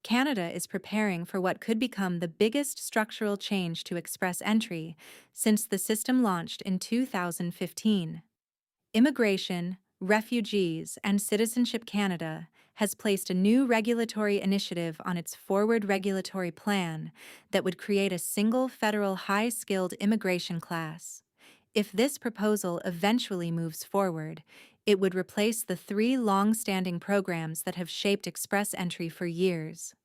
Canada is preparing for what could become the biggest structural change to Express Entry since the system launched in 2015. Immigration, Refugees, and Citizenship Canada has placed a new regulatory initiative on its forward regulatory plan that would create a single federal high-skilled immigration class. If this proposal eventually moves forward, it would replace the three long-standing programs that have shaped Express Entry for years: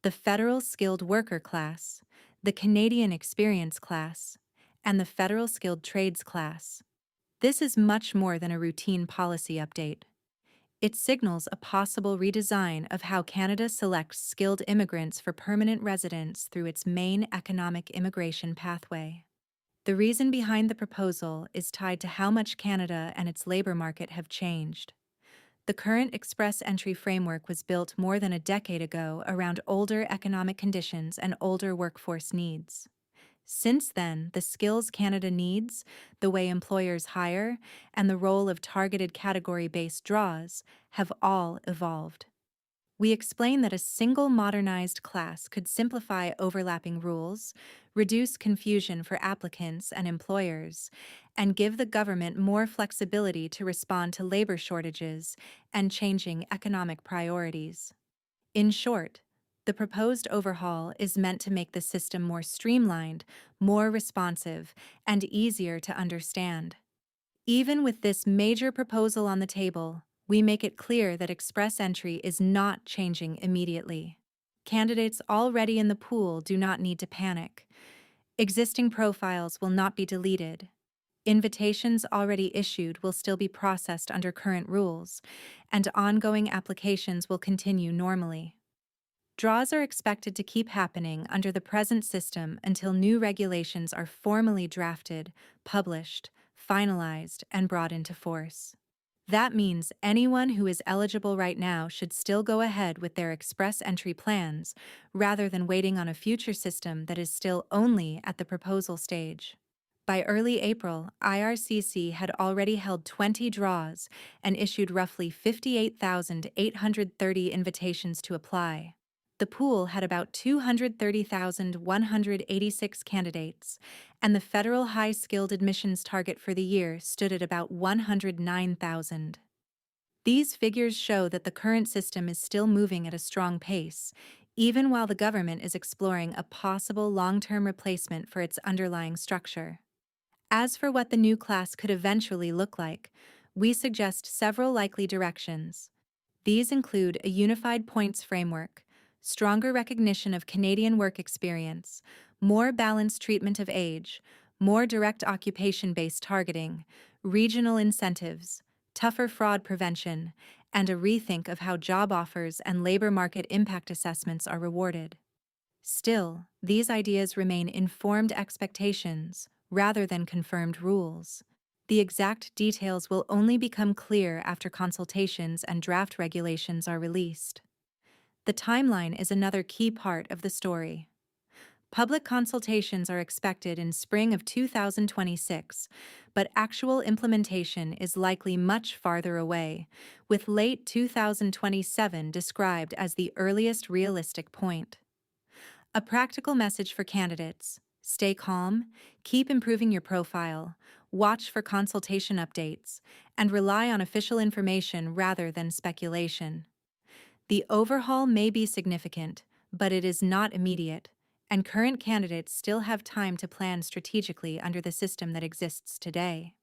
the Federal Skilled Worker class, the Canadian Experience class, and the Federal Skilled Trades class. This is much more than a routine policy update. It signals a possible redesign of how Canada selects skilled immigrants for permanent residence through its main economic immigration pathway. The reason behind the proposal is tied to how much Canada and its labor market have changed. The current Express Entry framework was built more than a decade ago around older economic conditions and older workforce needs. Since then, the skills Canada needs, the way employers hire, and the role of targeted category-based draws have all evolved. We explain that a single modernized class could simplify overlapping rules, reduce confusion for applicants and employers, and give the government more flexibility to respond to labor shortages and changing economic priorities. In short, the proposed overhaul is meant to make the system more streamlined, more responsive, and easier to understand. Even with this major proposal on the table, we make it clear that Express Entry is not changing immediately. Candidates already in the pool do not need to panic. Existing profiles will not be deleted. Invitations already issued will still be processed under current rules, and ongoing applications will continue normally. Draws are expected to keep happening under the present system until new regulations are formally drafted, published, finalized, and brought into force. That means anyone who is eligible right now should still go ahead with their Express Entry plans, rather than waiting on a future system that is still only at the proposal stage. By early April, IRCC had already held 20 draws and issued roughly 58,830 invitations to apply. The pool had about 230,186 candidates, and the federal high-skilled admissions target for the year stood at about 109,000. These figures show that the current system is still moving at a strong pace, even while the government is exploring a possible long-term replacement for its underlying structure. As for what the new class could eventually look like, we suggest several likely directions. These include a unified points framework, stronger recognition of Canadian work experience, more balanced treatment of age, more direct occupation-based targeting, regional incentives, tougher fraud prevention, and a rethink of how job offers and labor market impact assessments are rewarded. Still, these ideas remain informed expectations rather than confirmed rules. The exact details will only become clear after consultations and draft regulations are released. The timeline is another key part of the story. Public consultations are expected in spring of 2026, but actual implementation is likely much farther away, with late 2027 described as the earliest realistic point. A practical message for candidates: stay calm, keep improving your profile, watch for consultation updates, and rely on official information rather than speculation. The overhaul may be significant, but it is not immediate, and current candidates still have time to plan strategically under the system that exists today.